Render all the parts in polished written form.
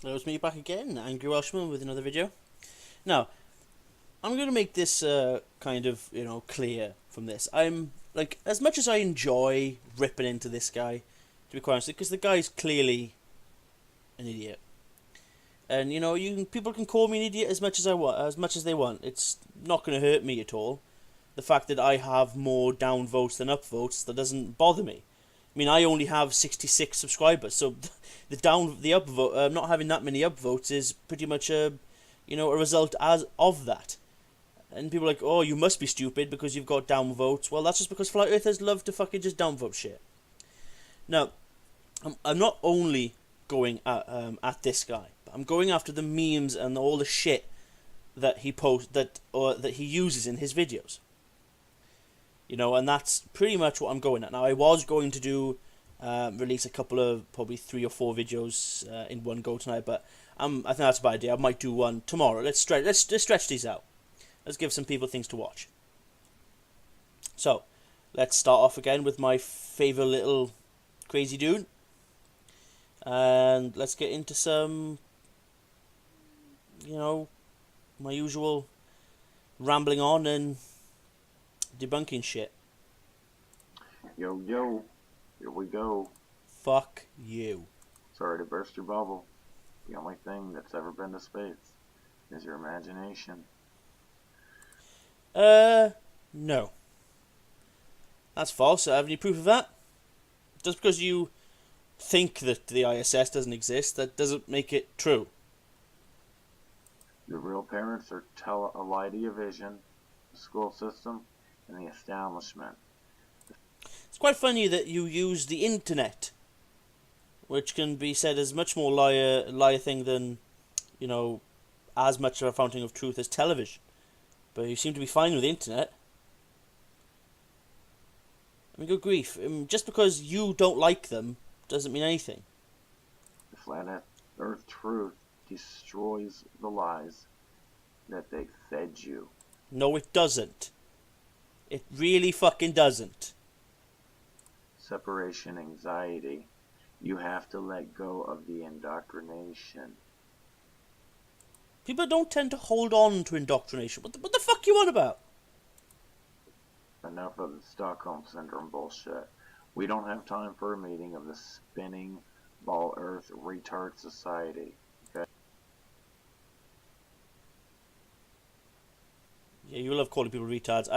It's me back again, Angry Welshman, with another video. Now, I'm going to make this kind of, clear from this. I'm, like, as much as I enjoy ripping into this guy, to be quite honest, because the guy's clearly an idiot. And, people can call me an idiot as much as I want, as much as they want. It's not going to hurt me at all. The fact that I have more down votes than up votes, that doesn't bother me. I mean, I only have 66 subscribers, so the upvote, not having that many upvotes is pretty much a result as of that. And people are like, oh, you must be stupid because you've got downvotes. Well, that's just because flat earthers love to fucking just downvote shit. Now, I'm not only going at this guy, but I'm going after the memes and all the shit that he that he uses in his videos. And that's pretty much what I'm going at. Now, I was going to do release a couple of probably 3 or 4 videos in one go tonight, but I think that's a bad idea. I might do one tomorrow. Let's stretch these out. Let's give some people things to watch. So, let's start off again with my favourite little crazy dude. And let's get into some, my usual rambling on and debunking shit. Yo, yo, here we go. Fuck you. Sorry to burst your bubble. The only thing that's ever been to space is your imagination. No. That's false. I have any proof of that? Just because you think that the ISS doesn't exist, that doesn't make it true. Your real parents are tell a lie to your vision, the school system, and the establishment. It's quite funny that you use the internet, which can be said as much more liar thing than, as much of a fountain of truth as television. But you seem to be fine with the internet. I mean, good grief. Just because you don't like them doesn't mean anything. The flat earth truth destroys the lies that they fed you. No, it doesn't. It really fucking doesn't. Separation anxiety. You have to let go of the indoctrination. People don't tend to hold on to indoctrination. What the fuck you on about? Enough of the Stockholm Syndrome bullshit. We don't have time for a meeting of the spinning ball earth retard society. Okay? Yeah, you love calling people retards.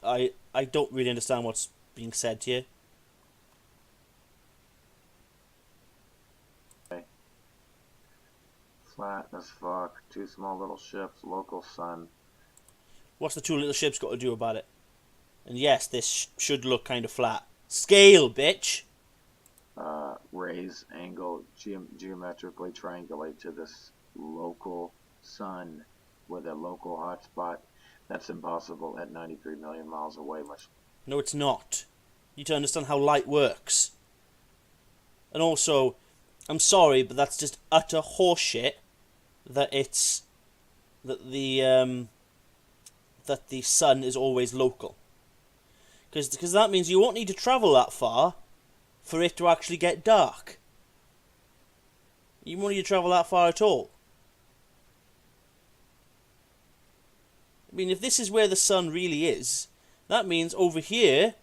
I don't really understand what's being said here. Flat as fuck. 2 small little ships. Local sun. What's the 2 little ships got to do about it? And yes, this should look kind of flat. Scale, bitch! Raise angle geometrically triangulate to this local sun with a local hotspot. That's impossible at 93 million miles away. No, it's not. You need to understand how light works. And also, I'm sorry, but that's just utter horseshit that the sun is always local. Because that means you won't need to travel that far for it to actually get dark. You won't need to travel that far at all. I mean, if this is where the sun really is, that means over here,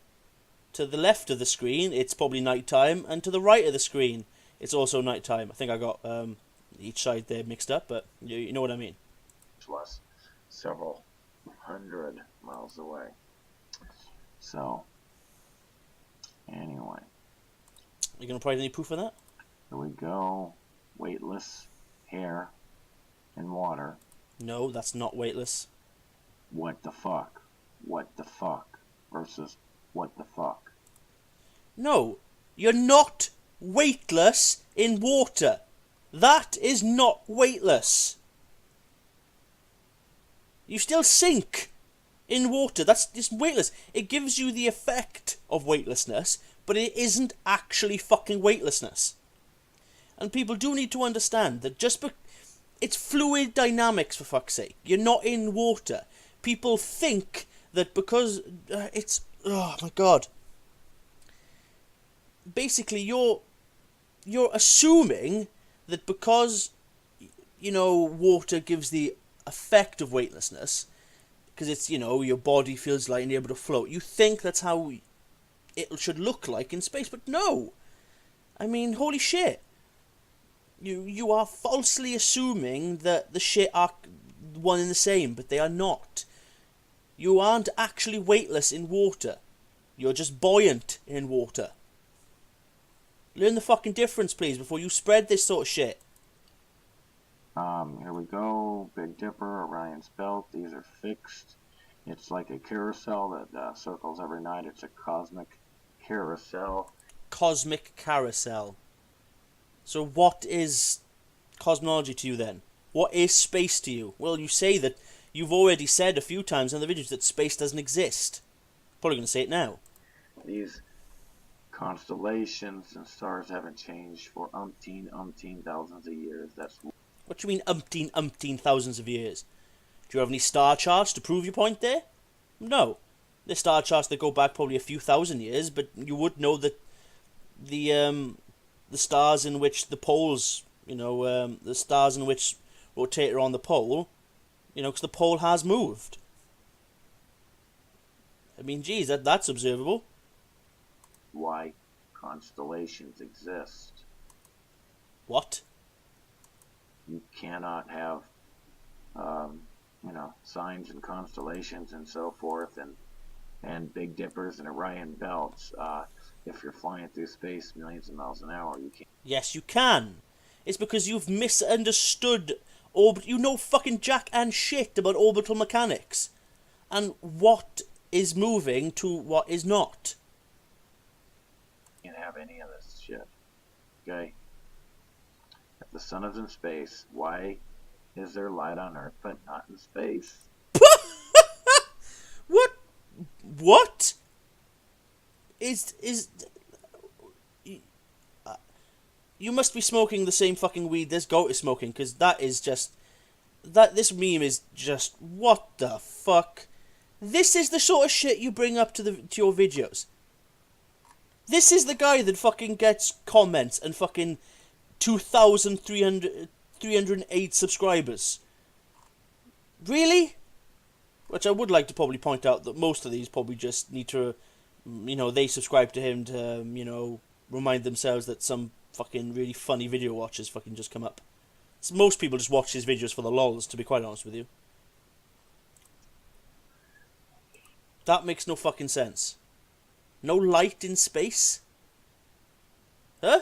to the left of the screen, it's probably nighttime, and to the right of the screen, it's also nighttime. I think I got each side there mixed up, but you know what I mean. Less several hundred miles away. So, anyway. You gonna provide any proof of that? Here we go. Weightless hair and water. No, that's not weightless. What the fuck? What the fuck? Versus what the fuck? No, you're not weightless in water. That is not weightless. You still sink in water. That's just weightless. It gives you the effect of weightlessness, but it isn't actually fucking weightlessness. And people do need to understand that it's fluid dynamics, for fuck's sake. You're not in water. People think that because it's... Oh my god. Basically, you're assuming that because water gives the effect of weightlessness, because it's, your body feels light and you're able to float. You think that's how it should look like in space, but no. I mean, holy shit. You are falsely assuming that the shit are one and the same, but they are not. You aren't actually weightless in water. You're just buoyant in water. Learn the fucking difference, please, before you spread this sort of shit. Here we go. Big Dipper, Orion's Belt. These are fixed. It's like a carousel that circles every night. It's a cosmic carousel. Cosmic carousel. So what is cosmology to you then? What is space to you? Well, you say that you've already said a few times in the videos that space doesn't exist. Probably going to say it now. These constellations and stars haven't changed for umpteen thousands of years. That's what do you mean umpteen thousands of years? Do you have any star charts to prove your point there? No. There's star charts that go back probably a few thousand years, but you would know that the stars in which the poles, the stars in which rotate around the pole, because the pole has moved. I mean, geez, that's observable. Why constellations exist. What? You cannot have, signs and constellations and so forth, and Big Dippers and Orion belts. If you're flying through space millions of miles an hour, you can't. Yes, you can. It's because you've misunderstood orbit. You know fucking jack and shit about orbital mechanics, and what is moving to what is not. You can't have any of this shit. Okay. If the sun is in space, why is there light on Earth but not in space? What? What? You must be smoking the same fucking weed this goat is smoking, because this meme is just, what the fuck? This is the sort of shit you bring up to your videos. This is the guy that fucking gets comments and fucking 2,308 subscribers. Really? Which I would like to probably point out that most of these probably just need to, they subscribe to him to, remind themselves that some fucking really funny video watches fucking just come up. So most people just watch his videos for the lols, to be quite honest with you. That makes no fucking sense. No light in space? Huh?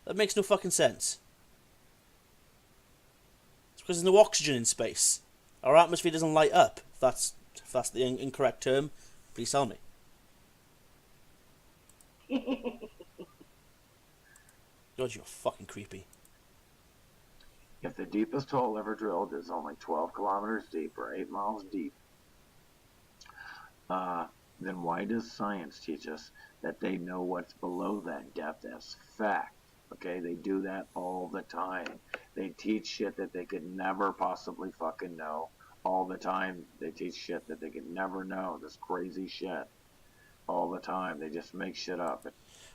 That makes no fucking sense. It's because there's no oxygen in space. Our atmosphere doesn't light up. If that's the incorrect term, please tell me. God, you're fucking creepy. If the deepest hole ever drilled is only 12 kilometers deep or 8 miles deep, then why does science teach us that they know what's below that depth as fact? Okay, they do that all the time. They teach shit that they could never possibly fucking know. All the time, they teach shit that they could never know. This crazy shit. All the time. They just make shit up.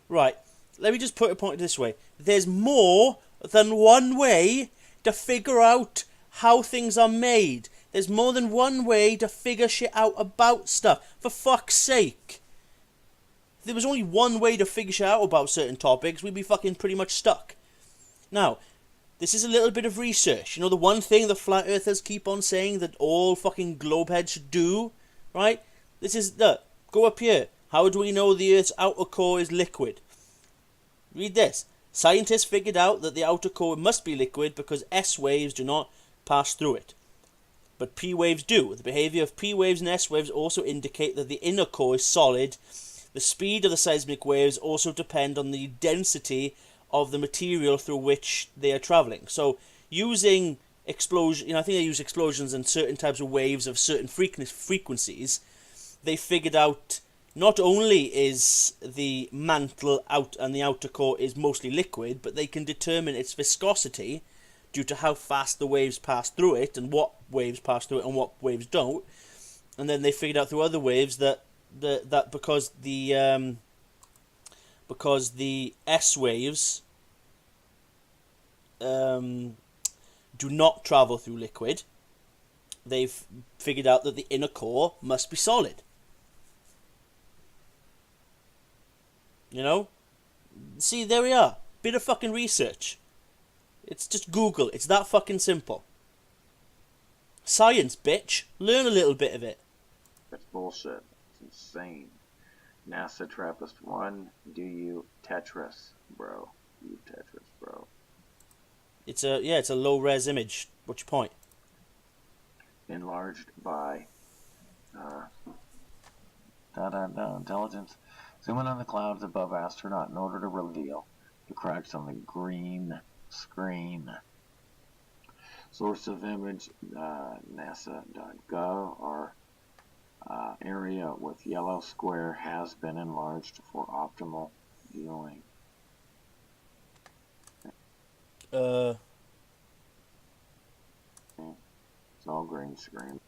Right. Let me just put a point this way. There's more than one way to figure out how things are made. There's more than one way to figure shit out about stuff. For fuck's sake. If there was only one way to figure shit out about certain topics, we'd be fucking pretty much stuck. Now, this is a little bit of research. The one thing the flat earthers keep on saying that all fucking globeheads should do, right? This is, look, go up here. How do we know the Earth's outer core is liquid? Read this. Scientists figured out that the outer core must be liquid because S waves do not pass through it. But P waves do. The behavior of P waves and S waves also indicate that the inner core is solid. The speed of the seismic waves also depend on the density of the material through which they are traveling. So using explosion, I think they use explosions and certain types of waves of certain frequencies, they figured out not only is the mantle out and the outer core is mostly liquid, but they can determine its viscosity due to how fast the waves pass through it and what waves pass through it and what waves don't. And then they figured out through other waves that because the S waves do not travel through liquid. They've figured out that the inner core must be solid. You know? See, there we are. Bit of fucking research. It's just Google. It's that fucking simple. Science, bitch. Learn a little bit of it. That's bullshit. It's insane. NASA TRAPPIST-1, do you Tetris, bro? You Tetris, bro. It's a low-res image. What's your point? Enlarged by intelligence. Zoom in on the clouds above astronaut in order to reveal the cracks on the green screen. Source of image, nasa.gov, or area with yellow square has been enlarged for optimal viewing. It's all green screen.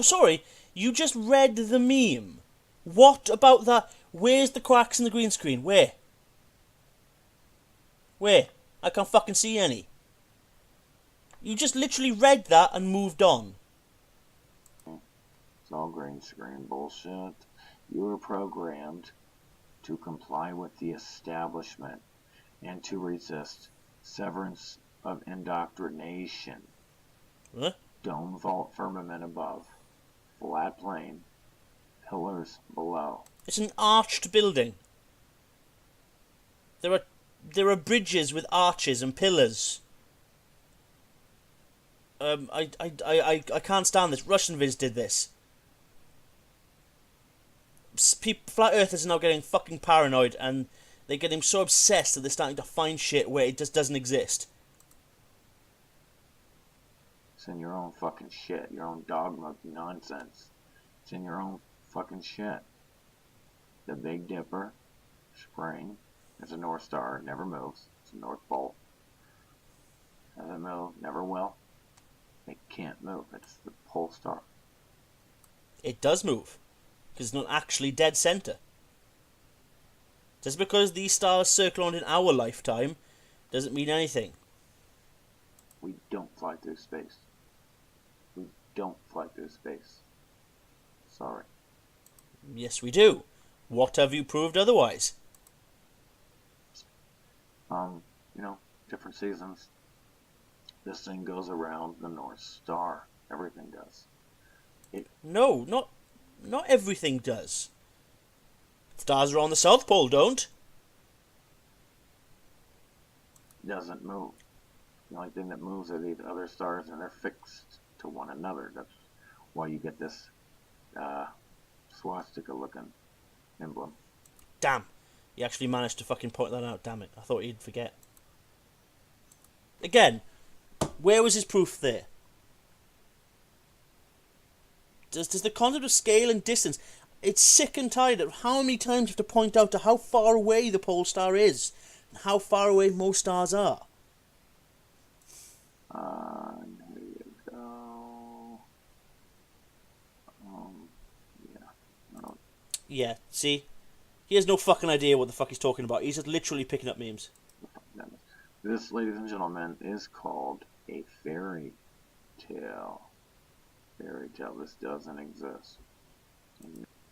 Sorry, you just read the meme. What about that? Where's the cracks in the green screen? Where? Where? I can't fucking see any. You just literally read that and moved on. It's all green screen bullshit. You were programmed to comply with the establishment and to resist severance of indoctrination. Huh? Dome vault firmament above. Flat plane. Pillars below. It's an arched building. There are bridges with arches and pillars. I can't stand this. Russian vids did this. Flat earthers are now getting fucking paranoid, and they're getting so obsessed that they're starting to find shit where it just doesn't exist. It's in your own fucking shit. Your own dog monkey nonsense. It's in your own fucking shit. The Big Dipper, spring, is a North Star. It never moves. It's a North Pole. Doesn't move. Never will. It can't move. It's the pole star. It does move, because it's not actually dead center. Just because these stars circle on in our lifetime doesn't mean anything. We don't fly through space. We don't fly through space. Sorry. Yes, we do. What have you proved otherwise? Different seasons. This thing goes around the North Star. Everything does. No, not everything does. Stars around the South Pole don't. Doesn't move. The only thing that moves are these other stars, and they're fixed to one another. That's why you get this swastika-looking emblem. Damn. You actually managed to fucking point that out, damn it. I thought he'd forget. Again, where was his proof there? Does the concept of scale and distance... It's sick and tired of how many times you have to point out to how far away the pole star is, and how far away most stars are. Here you go. Yeah, see? He has no fucking idea what the fuck he's talking about. He's just literally picking up memes. This, ladies and gentlemen, is called a fairy tale. Fairy tale. This doesn't exist.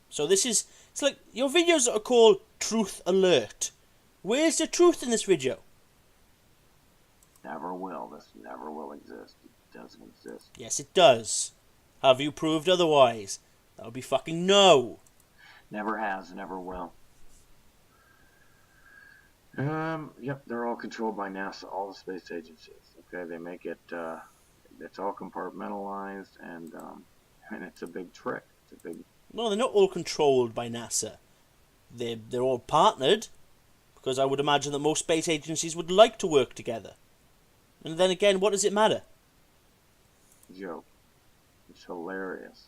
So this is... It's like, your videos are called Truth Alert. Where's the truth in this video? Never will. This never will exist. It doesn't exist. Yes, it does. Have you proved otherwise? That would be fucking no. Never has, never will. Yep, they're all controlled by NASA, all the space agencies. Okay, they make it, it's all compartmentalized, and it's a big trick. It's a big... No, they're not all controlled by NASA. They're all partnered, because I would imagine that most space agencies would like to work together. And then again, what does it matter? Joke. It's hilarious.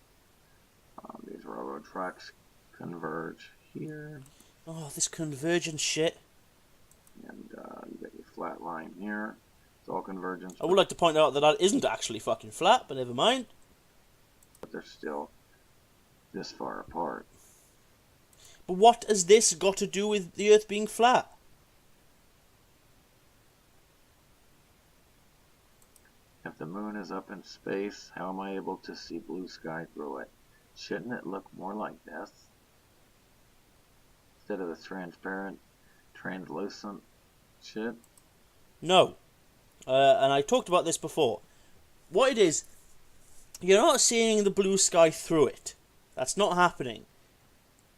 These railroad tracks converge here. Oh, this convergence shit. And you get your flat line here. It's all convergence. I would like to point out that that isn't actually fucking flat, but never mind. But they're still this far apart. But what has this got to do with the Earth being flat? If the moon is up in space, how am I able to see blue sky through it? Shouldn't it look more like this? Instead of this transparent, translucent shit? No. And I talked about this before. What it is, you're not seeing the blue sky through it. That's not happening.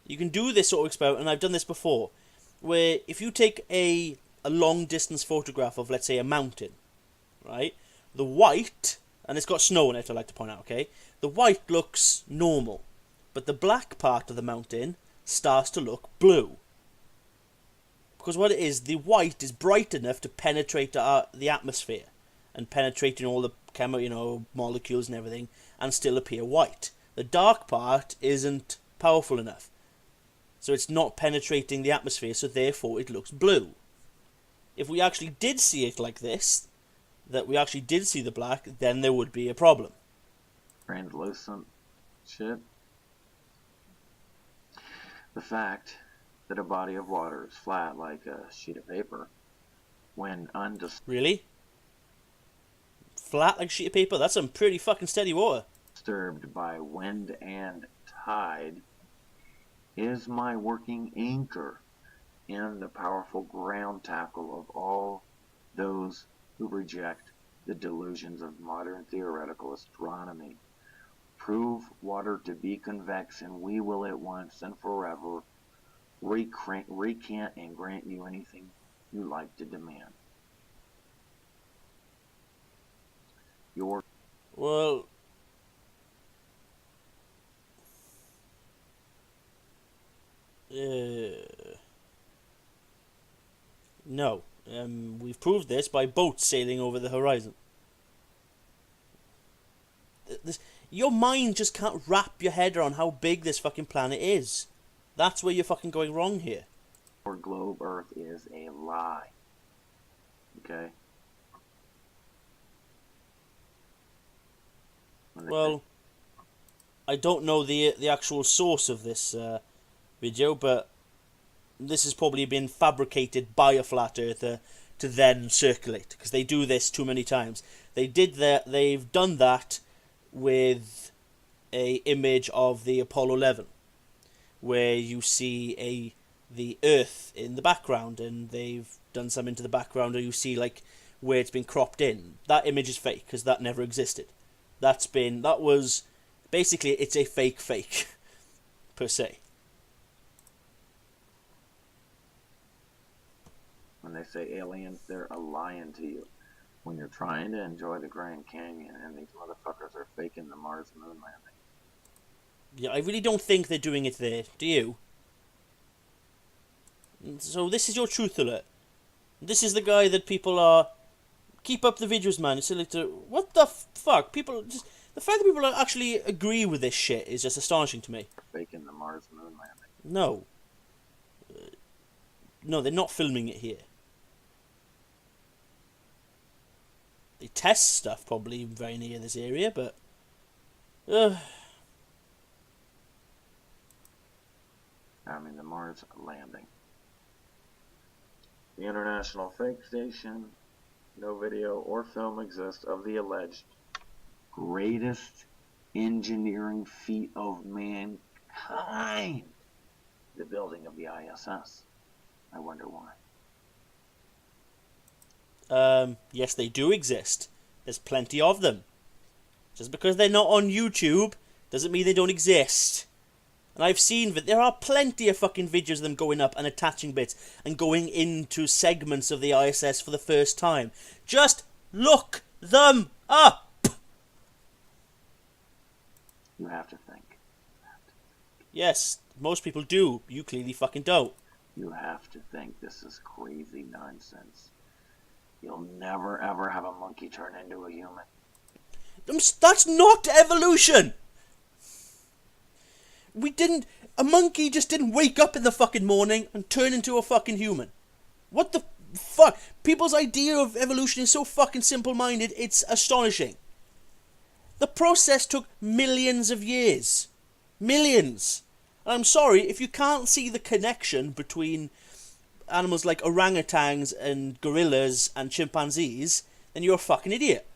You can do this sort of experiment, and I've done this before, where if you take a long distance photograph of, let's say, a mountain, right? The white, and it's got snow on it, I like to point out, okay? The white looks normal, but the black part of the mountain starts to look blue. Because what it is, the white is bright enough to penetrate the atmosphere and penetrating all the molecules and everything, and still appear white. The dark part isn't powerful enough, so it's not penetrating the atmosphere, so therefore it looks blue. If we actually did see it like this, that we actually did see the black, then there would be a problem. Translucent shit. The fact that a body of water is flat like a sheet of paper when Really? Flat like a sheet of paper? That's some pretty fucking steady water. Disturbed by wind and tide is my working anchor and the powerful ground tackle of all those who reject the delusions of modern theoretical astronomy. Prove water to be convex, and we will at once and forever recant and grant you anything you like to demand. Well, no. We've proved this by boats sailing over the horizon. Your mind just can't wrap your head around how big this fucking planet is. That's where you're fucking going wrong here. Our globe Earth is a lie. Okay? Well, I don't know the actual source of this video, but this has probably been fabricated by a flat earther to then circulate, because they do this too many times. They've done that with a image of the Apollo 11, where you see the Earth in the background, and they've done some into the background, or you see like where it's been cropped in. That image is fake, because that never existed. That was basically, it's a fake per se. When they say aliens, they're lying to you. When you're trying to enjoy the Grand Canyon and these motherfuckers are faking the Mars moon landing. Yeah, I really don't think they're doing it there. Do you? So this is your truth alert. This is the guy that people are... Keep up the videos, man. It's like what the fuck? People just... The fact that people actually agree with this shit is just astonishing to me. Faking the Mars moon landing. No. No, they're not filming it here. They test stuff probably very near this area, but... I mean, the Mars landing. The International Fake Station. No video or film exists of the alleged greatest engineering feat of mankind. The building of the ISS. I wonder why. Yes, they do exist. There's plenty of them. Just because they're not on YouTube doesn't mean they don't exist. And I've seen that there are plenty of fucking videos of them going up and attaching bits and going into segments of the ISS for the first time. Just look them up! You have to think. Yes, most people do. You clearly fucking don't. You have to think this is crazy nonsense. You'll never ever have a monkey turn into a human. That's not evolution! A monkey just didn't wake up in the fucking morning and turn into a fucking human. What the fuck? People's idea of evolution is so fucking simple-minded, it's astonishing. The process took millions of years. Millions. And I'm sorry, if you can't see the connection between animals like orangutans and gorillas and chimpanzees, then you're a fucking idiot.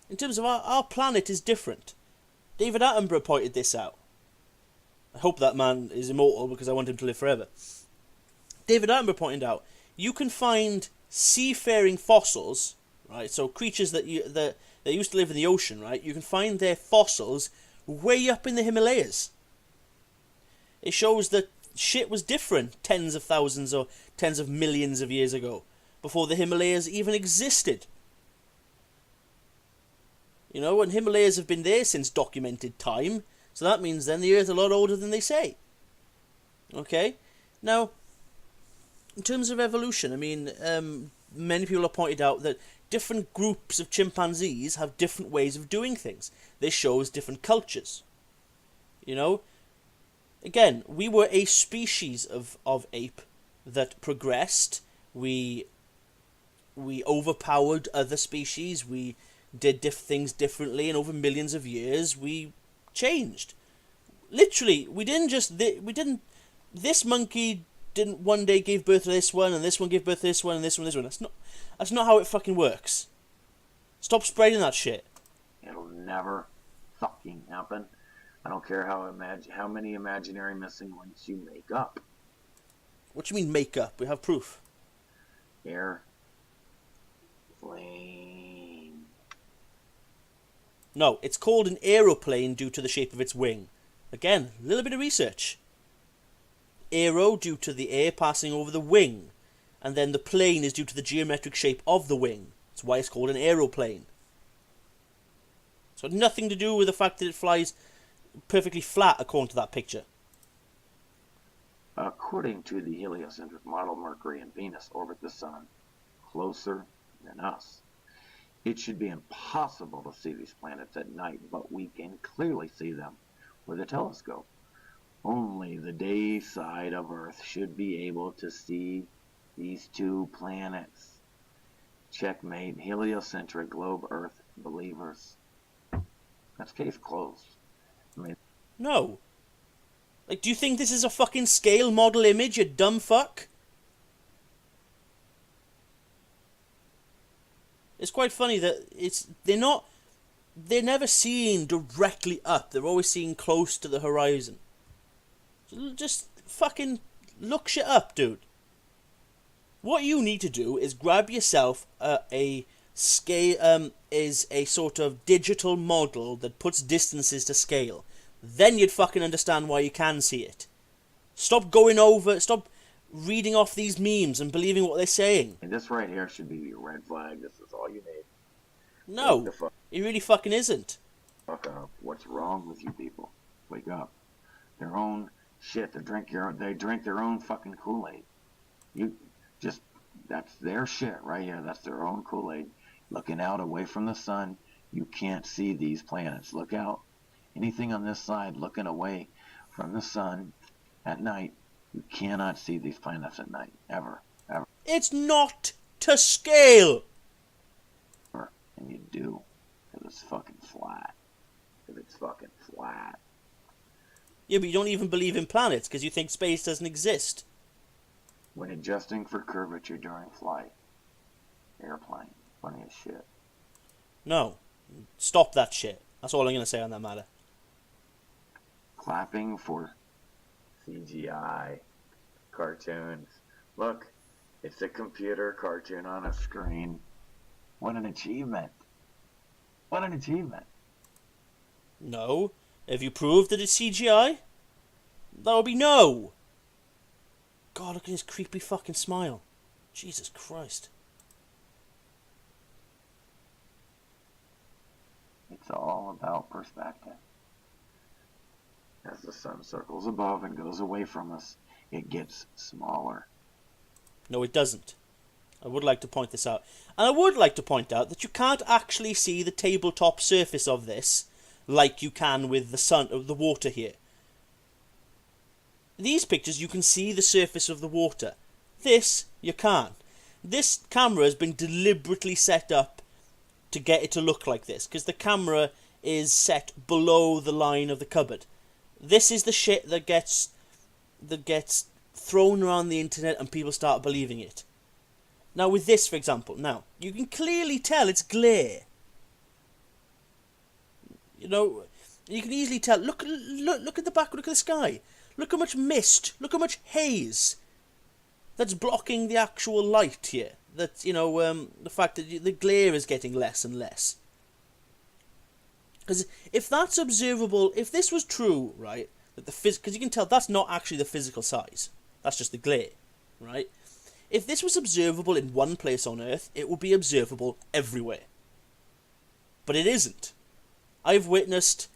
In terms of our planet is different. David Attenborough pointed this out. I hope that man is immortal because I want him to live forever. David Attenborough pointed out, you can find seafaring fossils, right? So creatures that used to live in the ocean, right? You can find their fossils way up in the Himalayas. It shows that shit was different tens of thousands or tens of millions of years ago, before the Himalayas even existed. You know, and Himalayas have been there since documented time, so that means then the Earth's a lot older than they say. Okay? Now, in terms of evolution, I mean, many people have pointed out that different groups of chimpanzees have different ways of doing things. This shows different cultures. You know? Again, we were a species of ape that progressed. We overpowered other species. We did things differently, and over millions of years, we changed. Literally, this monkey didn't one day give birth to this one, and this one gave birth to this one, and this one, this one. That's not how it fucking works. Stop spreading that shit. It'll never fucking happen. I don't care how many imaginary missing links you make up. What do you mean make up? We have proof. Air. Plane. No, it's called an aeroplane due to the shape of its wing. Again, a little bit of research. Aero due to the air passing over the wing, and then the plane is due to the geometric shape of the wing. That's why it's called an aeroplane. So nothing to do with the fact that it flies perfectly flat according to that picture. According to the heliocentric model, Mercury and Venus orbit the Sun closer than us. It should be impossible to see these planets at night, but we can clearly see them with a telescope. Only the day side of Earth should be able to see these two planets. Checkmate, heliocentric globe Earth believers. That's case closed. No. Like, do you think this is a fucking scale model image, you dumb fuck? It's quite funny that they're never seeing directly up. They're always seeing close to the horizon. So just fucking look shit up, dude. What you need to do is grab yourself a scale, is a sort of digital model that puts distances to scale. Then you'd fucking understand why you can see it. Stop reading off these memes and believing what they're saying. And this right here should be your red flag. This is all you need. No, it really fucking isn't. Fuck up. What's wrong with you people? Wake up. Their own shit. They drink their own fucking Kool-Aid. That's their shit right here. That's their own Kool-Aid. Looking out away from the sun, you can't see these planets. Look out. Anything on this side looking away from the sun at night, you cannot see these planets at night. Ever. Ever. It's not to scale. And you do. Because it's fucking flat. Because it's fucking flat. Yeah, but you don't even believe in planets because you think space doesn't exist. When adjusting for curvature during flight. Airplane. Funny as shit. No. Stop that shit. That's all I'm going to say on that matter. Clapping for CGI cartoons. Look, it's a computer cartoon on a screen. What an achievement. What an achievement. No. Have you proved that it's CGI? That would be no. God, look at his creepy fucking smile. Jesus Christ. It's all about perspective. As the sun circles above and goes away from us, it gets smaller. No, it doesn't. I would like to point this out. And I would like to point out that you can't actually see the tabletop surface of this like you can with the water here. These pictures, you can see the surface of the water. This, you can't. This camera has been deliberately set up to get it to look like this, because the camera is set below the line of the cupboard. This is the shit that gets thrown around the internet and people start believing it. Now with this, for example, now you can clearly tell it's glare. You know, you can easily tell. Look at the back. Look at the sky. Look how much mist. Look how much haze that's blocking the actual light here. That, you know, the fact that the glare is getting less and less. Because if that's observable, if this was true, right, that because you can tell that's not actually the physical size. That's just the glare, right? If this was observable in one place on Earth, it would be observable everywhere. But it isn't. I've witnessed,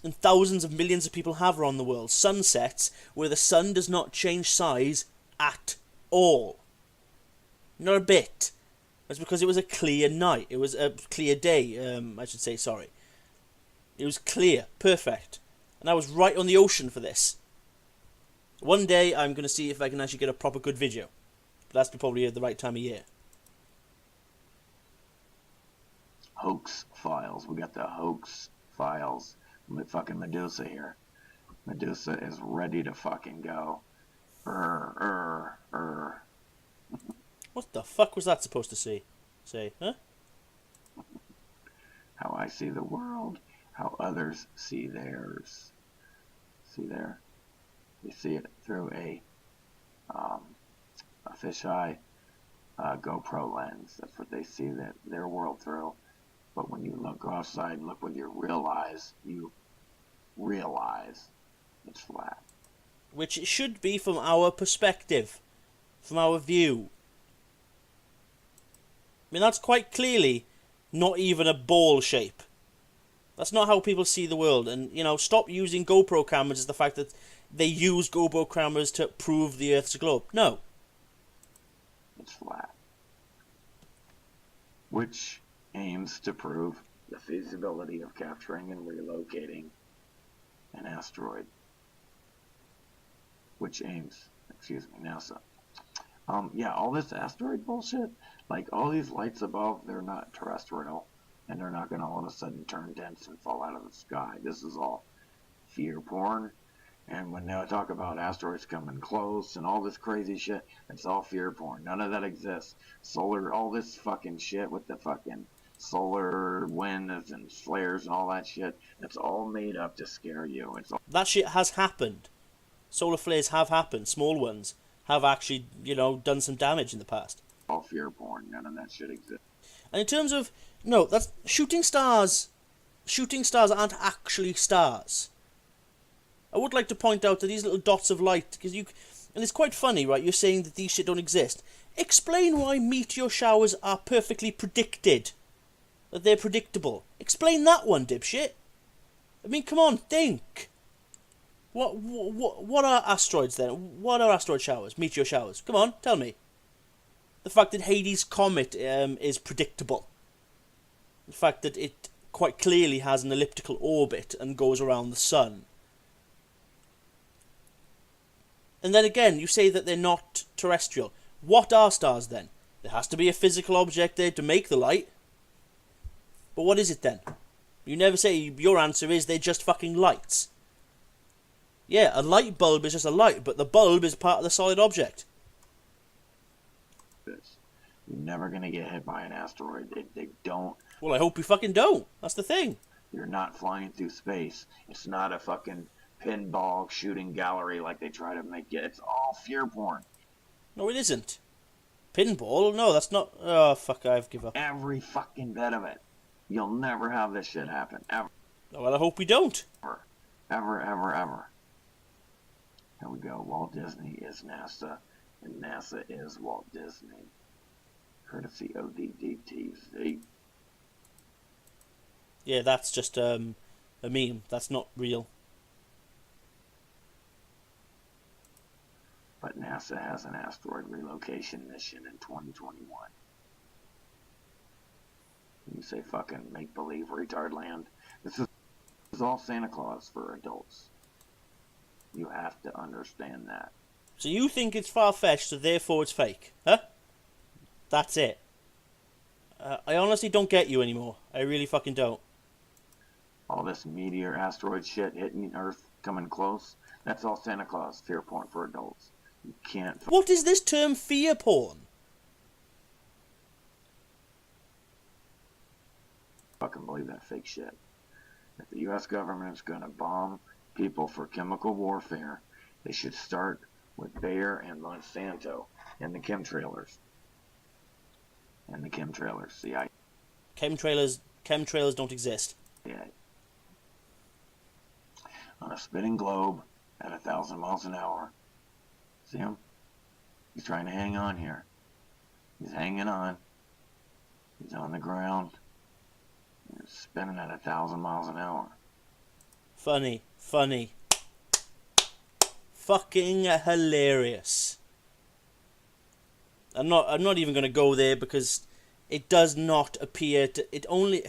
and thousands of millions of people have around the world, sunsets where the sun does not change size at all. Not a bit. That's because it was a clear night. It was a clear day, I should say, sorry. It was clear, perfect. And I was right on the ocean for this. One day I'm going to see if I can actually get a proper good video. But that's probably at the right time of year. Hoax files. We got the hoax files. Fucking Medusa here. Medusa is ready to fucking go. What the fuck was that supposed to say? Huh? How I see the world. How others see theirs. See there? They see it through a fisheye GoPro lens. That's what they see their world through. But when you look outside and look with your real eyes, you realize it's flat. Which it should be from our perspective. From our view. I mean, that's quite clearly not even a ball shape. That's not how people see the world. And, you know, stop using GoPro cameras as the fact that they use GoPro cameras to prove the Earth's a globe. No. It's flat. Which aims to prove the feasibility of capturing and relocating an asteroid. NASA. Yeah, all this asteroid bullshit, like all these lights above, they're not terrestrial, and they're not going to all of a sudden turn dense and fall out of the sky. This is all fear porn. And when they talk about asteroids coming close and all this crazy shit, it's all fear porn. None of that exists. Solar, all this fucking shit with the fucking solar winds and flares and all that shit, it's all made up to scare you. That shit has happened. Solar flares have happened. Small ones have actually, you know, done some damage in the past. All fear porn. None of that shit exists. And in terms of, no, that's shooting stars. Shooting stars aren't actually stars. I would like to point out that these little dots of light, because and it's quite funny, right? You're saying that these shit don't exist. Explain why meteor showers are perfectly predicted. That they're predictable. Explain that one, dipshit. I mean, come on, think. What are asteroids then? What are asteroid showers? Meteor showers? Come on, tell me. The fact that Hades' comet is predictable. The fact that it quite clearly has an elliptical orbit and goes around the sun. And then again, you say that they're not terrestrial. What are stars then? There has to be a physical object there to make the light. But what is it then? You never say. Your answer is they're just fucking lights. Yeah, a light bulb is just a light, but the bulb is part of the solid object. You're never going to get hit by an asteroid. They don't. Well, I hope you fucking don't. That's the thing. You're not flying through space. It's not a fucking pinball shooting gallery like they try to make it. It's all fear porn. No, it isn't. Pinball? No, that's not. Oh, fuck, I've given up. Every fucking bit of it. You'll never have this shit happen. Ever. Well, I hope we don't. Ever. Here we go. Walt Disney is NASA, and NASA is Walt Disney. Courtesy ODDTV. Yeah, that's just a meme. That's not real. But NASA has an asteroid relocation mission in 2021. You say fucking make-believe retard land. This is all Santa Claus for adults. You have to understand that. So you think it's far-fetched, so therefore it's fake, huh? That's it. I honestly don't get you anymore. I really fucking don't. All this meteor asteroid shit hitting Earth coming close, that's all Santa Claus fear porn for adults. You can't. What is this term fear porn? Fucking believe that fake shit. If the U.S. government is going to bomb people for chemical warfare, they should start with Bayer and Monsanto and the chemtrailers. And the chemtrailers, CIA. Chemtrails don't exist. Yeah. On a spinning globe at 1,000 miles an hour. See him? He's trying to hang on here. He's hanging on. He's on the ground. He's spinning at 1,000 miles an hour. Funny. Fucking hilarious. I'm not even gonna go there because it does not appear to. It only.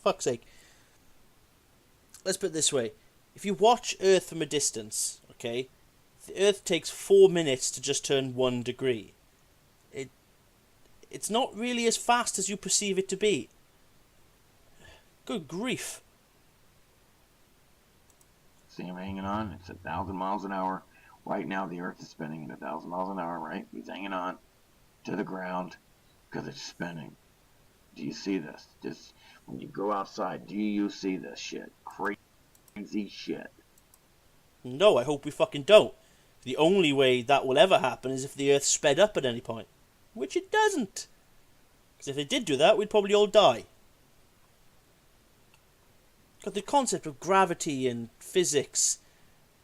Fuck's sake. Let's put it this way. If you watch Earth from a distance, okay, the Earth takes 4 minutes to just turn 1 degree. It's not really as fast as you perceive it to be. Good grief. See him hanging on? It's 1,000 miles an hour. Right now the Earth is spinning at 1,000 miles an hour, right? He's hanging on to the ground because it's spinning. Do you see this? Just when you go outside, do you see this shit? Crazy shit. No, I hope we fucking don't. The only way that will ever happen is if the Earth sped up at any point. Which it doesn't. Because if it did do that, we'd probably all die. But the concept of gravity and physics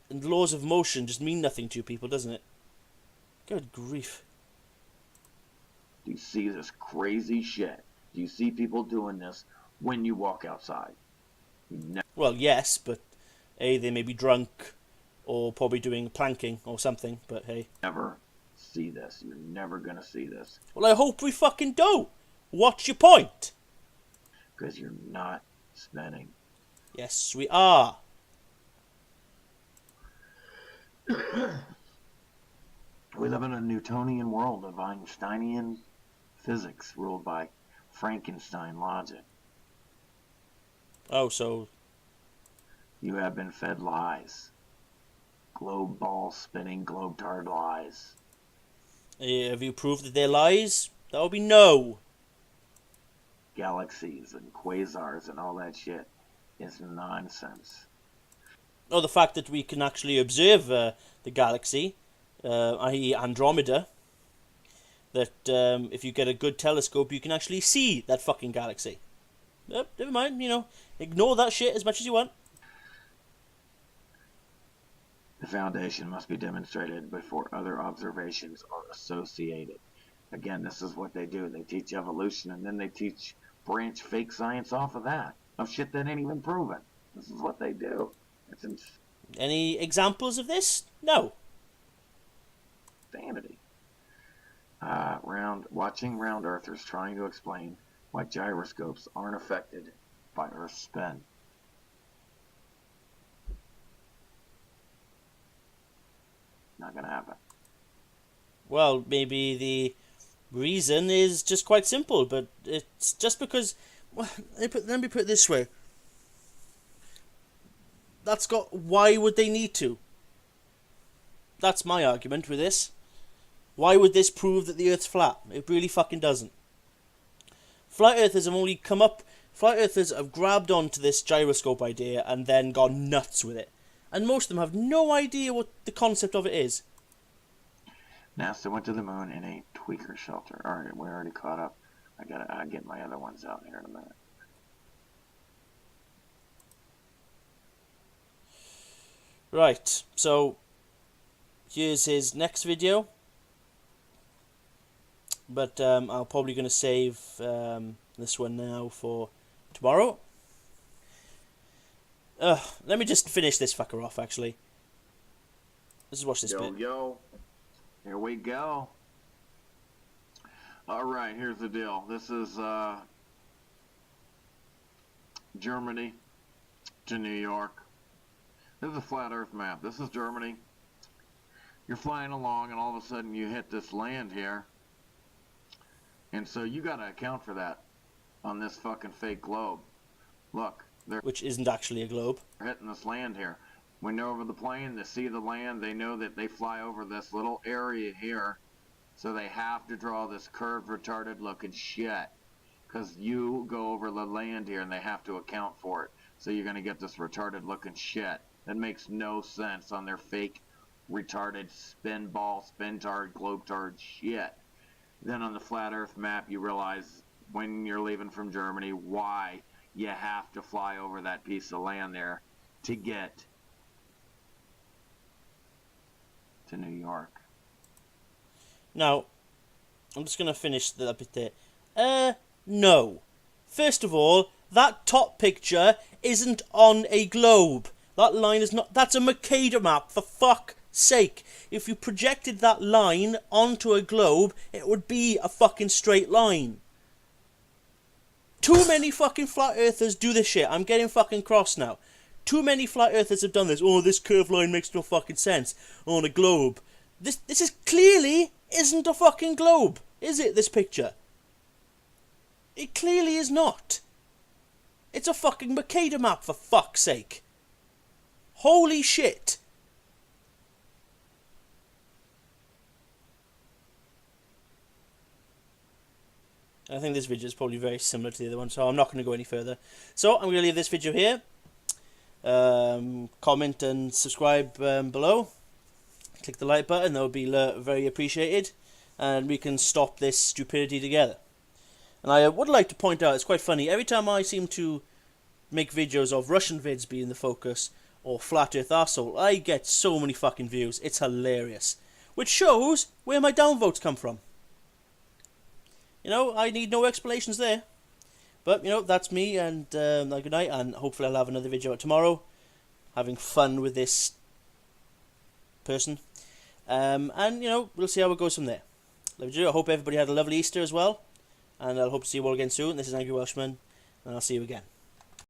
and laws of motion just mean nothing to you people, doesn't it? Good grief. Do you see this crazy shit? Do you see people doing this when you walk outside? Well, yes, but A, they may be drunk or probably doing planking or something, but hey. Never see this. You're never gonna see this. Well, I hope we fucking don't. What's your point? Because you're not spinning. Yes, we are. We live in a Newtonian world of Einsteinian physics ruled by Frankenstein logic. Oh, so... You have been fed lies. Globe ball spinning, globe-tard lies. Have you proved that they're lies? That would be no. Galaxies and quasars and all that shit is nonsense. Oh, the fact that we can actually observe the galaxy, i.e. Andromeda, that if you get a good telescope you can actually see that fucking galaxy. Never mind, ignore that shit as much as you want. The foundation must be demonstrated before other observations are associated. Again, this is what they do. They teach evolution and then they teach branch fake science off of that. Of shit that ain't even proven. This is what they do. It's Any examples of this? No. insanity. Watching round earthers trying to explain why gyroscopes aren't affected by Earth's spin. Not gonna happen. Well, maybe the reason is just quite simple, but it's just because... Well, let me put it this way. Why would they need to? That's my argument with this. Why would this prove that the Earth's flat? It really fucking doesn't. Flat Earthers have grabbed onto this gyroscope idea and then gone nuts with it. And most of them have no idea what the concept of it is. NASA went to the moon in a tweaker shelter. Alright, we're already caught up. I gotta get my other ones out here in a minute. Right, so here's his next video. But I'm probably going to save this one now for tomorrow. Let me just finish this fucker off, actually. Let's just watch this bit. Yo, here we go. Alright, here's the deal. This is Germany to New York. This is a flat earth map. This is Germany. You're flying along and all of a sudden you hit this land here. And so you gotta account for that on this fucking fake globe. Look, which isn't actually a globe. They're hitting this land here. When they're over the plane, they see the land, they know that they fly over this little area here. So they have to draw this curved, retarded looking shit. Because you go over the land here and they have to account for it. So you're going to get this retarded looking shit that makes no sense on their fake retarded spin ball, spin-tard, globe-tard shit. Then on the flat earth map, you realize when you're leaving from Germany why you have to fly over that piece of land there to get to New York. Now, I'm just going to finish that bit there. No. First of all, that top picture isn't on a globe. That line is not... That's a Mercator map, for fuck's sake. If you projected that line onto a globe, it would be a fucking straight line. Too many fucking flat earthers do this shit. I'm getting fucking cross now. Too many flat earthers have done this. Oh, this curved line makes no fucking sense on a globe. This is clearly isn't a fucking globe, is it, this picture? It clearly is not. It's a fucking Mercator map, for fuck's sake. Holy shit. I think this video is probably very similar to the other one, so I'm not going to go any further. So I'm going to leave this video here. Comment and subscribe below. Click the like button, that would be very appreciated. And we can stop this stupidity together. And I would like to point out, it's quite funny, every time I seem to make videos of Russian vids being the focus, or Flat Earth Arsehole, I get so many fucking views. It's hilarious. Which shows where my downvotes come from. You know, I need no explanations there. But, you know, that's me, and good night, and hopefully I'll have another video out tomorrow, having fun with this person. And, you know, we'll see how it goes from there. Love you. I hope everybody had a lovely Easter as well, and I'll hope to see you all again soon. This is Angry Welshman, and I'll see you again.